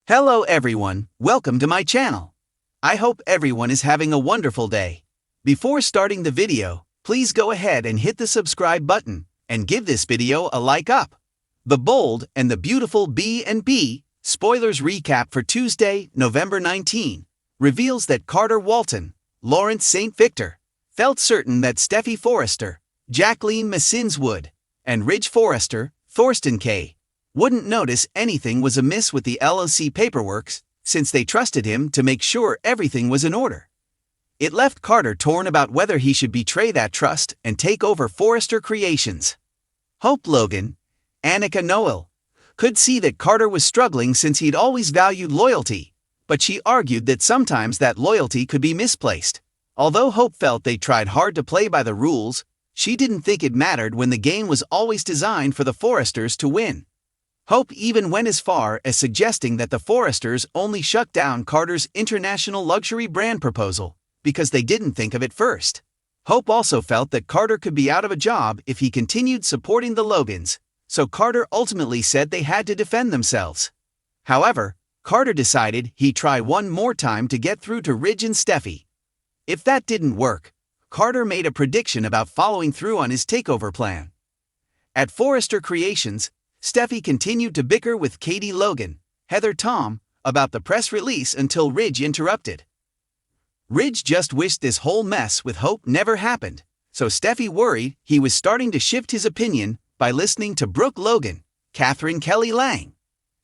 Hello everyone, welcome to my channel. I hope everyone is having a wonderful day. Before starting the video, please go ahead and hit the subscribe button and give this video a like up. The Bold and the Beautiful B&B spoilers recap for Tuesday, November 19, reveals that Carter Walton, Lawrence St. Victor, felt certain that Steffi Forrester, Jacqueline Massins Wood, and Ridge Forrester, Thorsten K. wouldn't notice anything was amiss with the LLC paperwork since they trusted him to make sure everything was in order. It left Carter torn about whether he should betray that trust and take over Forrester Creations. Hope Logan, Annika Noel, could see that Carter was struggling since he'd always valued loyalty, but she argued that sometimes that loyalty could be misplaced. Although Hope felt they tried hard to play by the rules, she didn't think it mattered when the game was always designed for the Forresters to win. Hope even went as far as suggesting that the Forresters only shut down Carter's international luxury brand proposal because they didn't think of it first. Hope also felt that Carter could be out of a job if he continued supporting the Logans, so Carter ultimately said they had to defend themselves. However, Carter decided he'd try one more time to get through to Ridge and Steffi. If that didn't work, Carter made a prediction about following through on his takeover plan. At Forrester Creations, Steffi continued to bicker with Katie Logan, Heather Tom, about the press release until Ridge interrupted. Ridge just wished this whole mess with Hope never happened, so Steffi worried he was starting to shift his opinion by listening to Brooke Logan, Catherine Kelly Lang.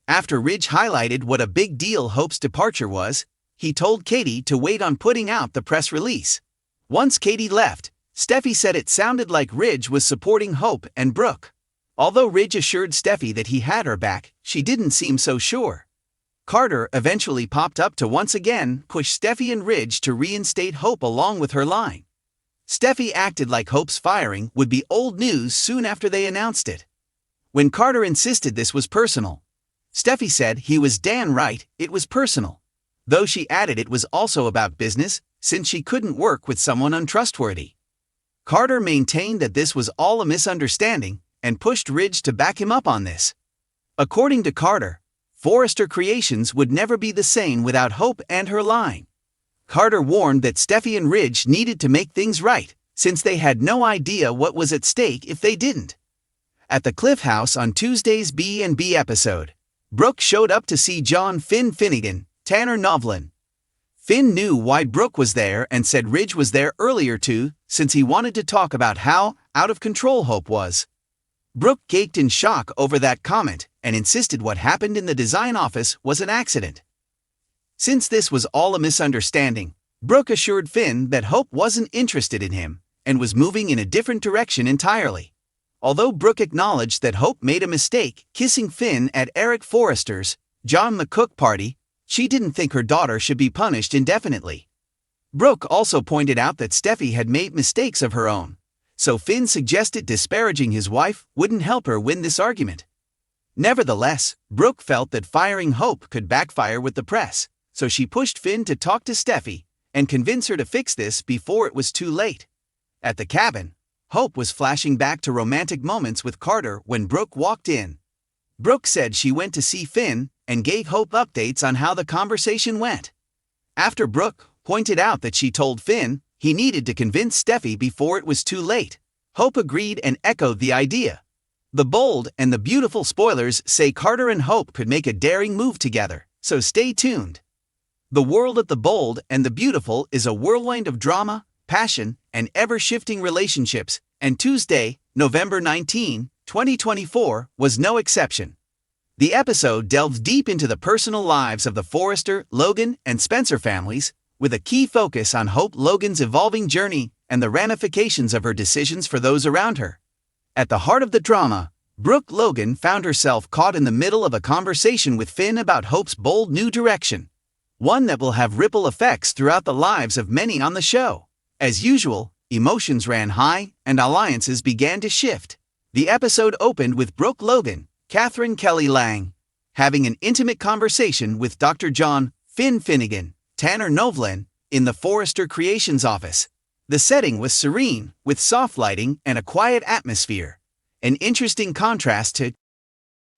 After Ridge highlighted what a big deal Hope's departure was, he told Katie to wait on putting out the press release. Once Katie left, Steffi said it sounded like Ridge was supporting Hope and Brooke. Although Ridge assured Steffi that he had her back, she didn't seem so sure. Carter eventually popped up to once again push Steffi and Ridge to reinstate Hope along with her line. Steffi acted like Hope's firing would be old news soon after they announced it. When Carter insisted this was personal, Steffi said he was damn right it was personal, though she added it was also about business since she couldn't work with someone untrustworthy. Carter maintained that this was all a misunderstanding and pushed Ridge to back him up on this. According to Carter, Forrester Creations would never be the same without Hope and her line. Carter warned that Steffi and Ridge needed to make things right, since they had no idea what was at stake if they didn't. At the Cliff House on Tuesday's B&B episode, Brooke showed up to see John Finn Finnegan, Tanner Novlin. Finn knew why Brooke was there and said Ridge was there earlier too, since he wanted to talk about how out of control Hope was. Brooke gaped in shock over that comment and insisted what happened in the design office was an accident. Since this was all a misunderstanding, Brooke assured Finn that Hope wasn't interested in him and was moving in a different direction entirely. Although Brooke acknowledged that Hope made a mistake kissing Finn at Eric Forrester's John McCook party, she didn't think her daughter should be punished indefinitely. Brooke also pointed out that Steffi had made mistakes of her own, so Finn suggested disparaging his wife wouldn't help her win this argument. Nevertheless, Brooke felt that firing Hope could backfire with the press, so she pushed Finn to talk to Steffi and convince her to fix this before it was too late. At the cabin, Hope was flashing back to romantic moments with Carter when Brooke walked in. Brooke said she went to see Finn and gave Hope updates on how the conversation went. After Brooke pointed out that she told Finn he needed to convince Steffi before it was too late, Hope agreed and echoed the idea. The Bold and the Beautiful spoilers say Carter and Hope could make a daring move together, so stay tuned. The world of The Bold and the Beautiful is a whirlwind of drama, passion, and ever-shifting relationships, and Tuesday, November 19, 2024, was no exception. The episode delved deep into the personal lives of the Forrester, Logan, and Spencer families, with a key focus on Hope Logan's evolving journey and the ramifications of her decisions for those around her. At the heart of the drama, Brooke Logan found herself caught in the middle of a conversation with Finn about Hope's bold new direction, one that will have ripple effects throughout the lives of many on the show. As usual, emotions ran high and alliances began to shift. The episode opened with Brooke Logan, Catherine Kelly Lang, having an intimate conversation with Dr. John Finn Finnegan, Tanner Novlin, in the Forrester Creations office. The setting was serene, with soft lighting and a quiet atmosphere, an interesting contrast to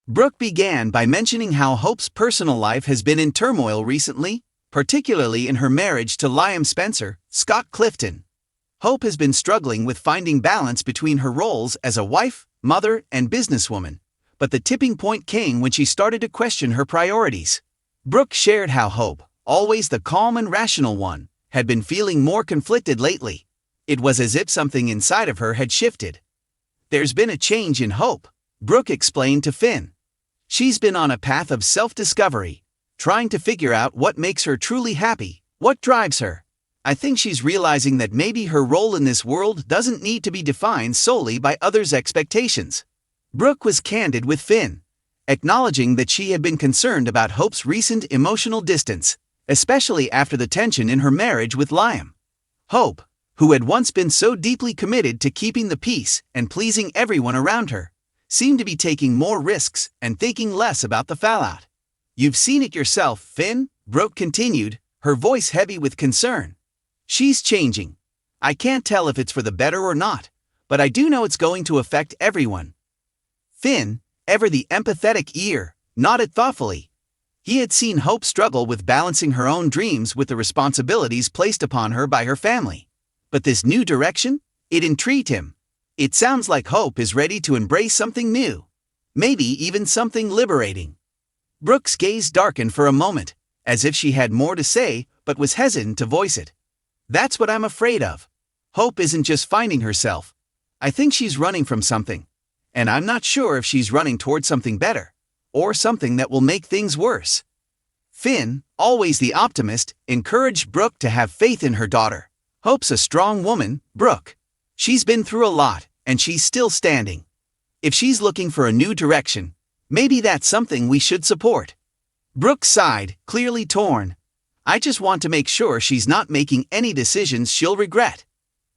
Brooke began by mentioning how Hope's personal life has been in turmoil recently, particularly in her marriage to Liam Spencer, Scott Clifton. Hope has been struggling with finding balance between her roles as a wife, mother, and businesswoman, but the tipping point came when she started to question her priorities. Brooke shared how Hope, always the calm and rational one, had been feeling more conflicted lately. It was as if something inside of her had shifted. "There's been a change in Hope," Brooke explained to Finn. "She's been on a path of self-discovery, trying to figure out what makes her truly happy, what drives her. I think she's realizing that maybe her role in this world doesn't need to be defined solely by others' expectations." Brooke was candid with Finn, acknowledging that she had been concerned about Hope's recent emotional distance, especially after the tension in her marriage with Liam. Hope, who had once been so deeply committed to keeping the peace and pleasing everyone around her, seemed to be taking more risks and thinking less about the fallout. "You've seen it yourself, Finn," Brooke continued, her voice heavy with concern. "She's changing. I can't tell if it's for the better or not, but I do know it's going to affect everyone." Finn, ever the empathetic ear, nodded thoughtfully. He had seen Hope struggle with balancing her own dreams with the responsibilities placed upon her by her family. But this new direction? It intrigued him. It sounds like Hope is ready to embrace something new. Maybe even something liberating. Brooke's gaze darkened for a moment, as if she had more to say but was hesitant to voice it. "That's what I'm afraid of. Hope isn't just finding herself. I think she's running from something. And I'm not sure if she's running toward something better, or something that will make things worse." Finn, always the optimist, encouraged Brooke to have faith in her daughter. "Hope's a strong woman, Brooke. She's been through a lot, and she's still standing. If she's looking for a new direction, maybe that's something we should support." Brooke sighed, clearly torn. "I just want to make sure she's not making any decisions she'll regret."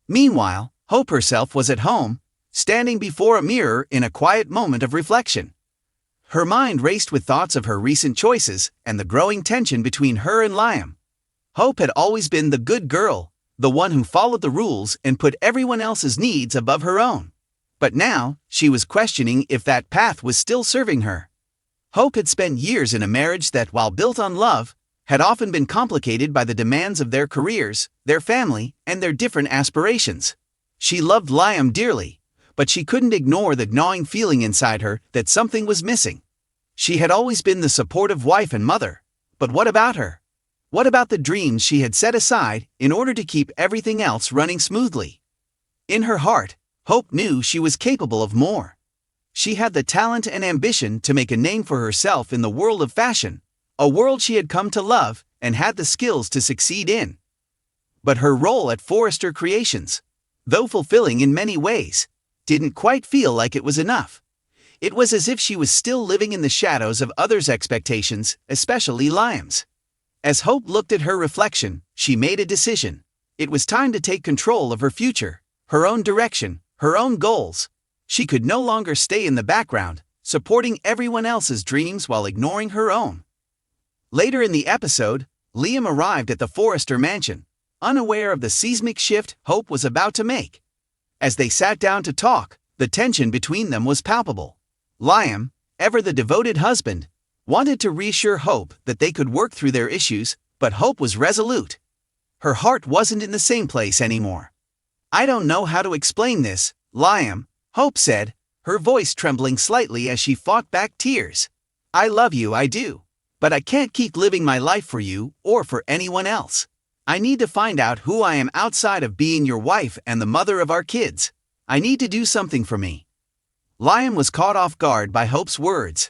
Meanwhile, Hope herself was at home, standing before a mirror in a quiet moment of reflection. Her mind raced with thoughts of her recent choices and the growing tension between her and Liam. Hope had always been the good girl, the one who followed the rules and put everyone else's needs above her own. But now, she was questioning if that path was still serving her. Hope had spent years in a marriage that, while built on love, had often been complicated by the demands of their careers, their family, and their different aspirations. She loved Liam dearly, but she couldn't ignore the gnawing feeling inside her that something was missing. She had always been the supportive wife and mother, but what about her? What about the dreams she had set aside in order to keep everything else running smoothly? In her heart, Hope knew she was capable of more. She had the talent and ambition to make a name for herself in the world of fashion, a world she had come to love and had the skills to succeed in. But her role at Forrester Creations, though fulfilling in many ways, didn't quite feel like it was enough. It was as if she was still living in the shadows of others' expectations, especially Liam's. As Hope looked at her reflection, she made a decision. It was time to take control of her future, her own direction, her own goals. She could no longer stay in the background, supporting everyone else's dreams while ignoring her own. Later in the episode, Liam arrived at the Forrester mansion, unaware of the seismic shift Hope was about to make. As they sat down to talk, the tension between them was palpable. Liam, ever the devoted husband, wanted to reassure Hope that they could work through their issues, but Hope was resolute. Her heart wasn't in the same place anymore. "I don't know how to explain this, Liam," Hope said, her voice trembling slightly as she fought back tears. "I love you, I do. But I can't keep living my life for you or for anyone else. I need to find out who I am outside of being your wife and the mother of our kids. I need to do something for me." Liam was caught off guard by Hope's words.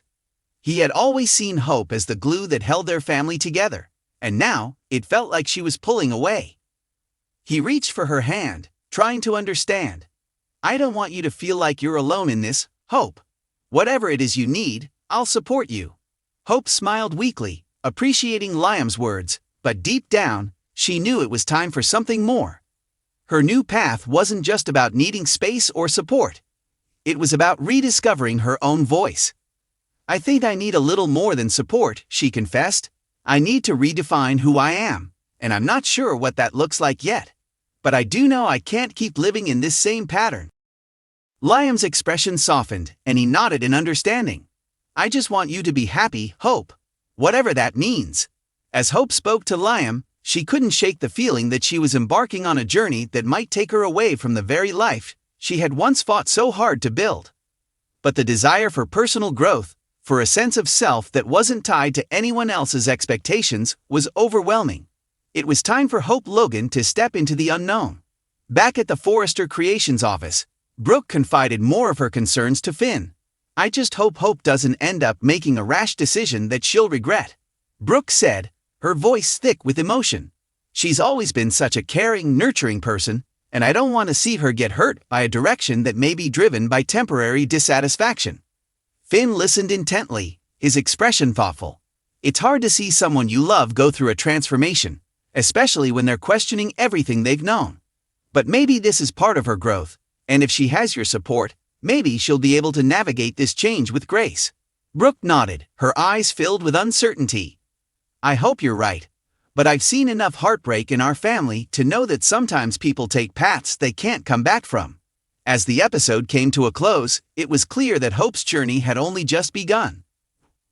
He had always seen Hope as the glue that held their family together, and now it felt like she was pulling away. He reached for her hand, trying to understand. "I don't want you to feel like you're alone in this, Hope. Whatever it is you need, I'll support you." Hope smiled weakly, appreciating Liam's words, but deep down, she knew it was time for something more. Her new path wasn't just about needing space or support. It was about rediscovering her own voice. "I think I need a little more than support," she confessed. "I need to redefine who I am, and I'm not sure what that looks like yet. But I do know I can't keep living in this same pattern." Liam's expression softened, and he nodded in understanding. I just want you to be happy, Hope. Whatever that means. As Hope spoke to Liam, she couldn't shake the feeling that she was embarking on a journey that might take her away from the very life she had once fought so hard to build. But the desire for personal growth, for a sense of self that wasn't tied to anyone else's expectations, was overwhelming. It was time for Hope Logan to step into the unknown. Back at the Forrester Creations office, Brooke confided more of her concerns to Finn. I just hope Hope doesn't end up making a rash decision that she'll regret, Brooke said, her voice thick with emotion. She's always been such a caring, nurturing person, and I don't want to see her get hurt by a direction that may be driven by temporary dissatisfaction. Finn listened intently, his expression thoughtful. It's hard to see someone you love go through a transformation, especially when they're questioning everything they've known. But maybe this is part of her growth, and if she has your support, maybe she'll be able to navigate this change with grace. Brooke nodded, her eyes filled with uncertainty. I hope you're right, but I've seen enough heartbreak in our family to know that sometimes people take paths they can't come back from. As the episode came to a close, it was clear that Hope's journey had only just begun.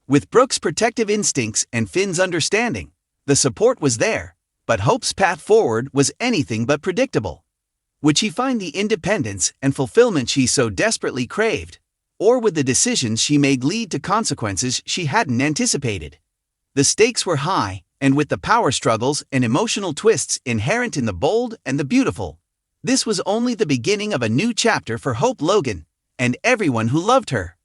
With Brooke's protective instincts and Finn's understanding, the support was there, but Hope's path forward was anything but predictable. Would she find the independence and fulfillment she so desperately craved? Or would the decisions she made lead to consequences she hadn't anticipated? The stakes were high, and with the power struggles and emotional twists inherent in the bold and the beautiful, this was only the beginning of a new chapter for Hope Logan and everyone who loved her.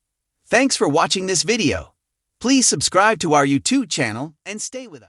Thanks for watching this video. Please subscribe to our YouTube channel and stay with us.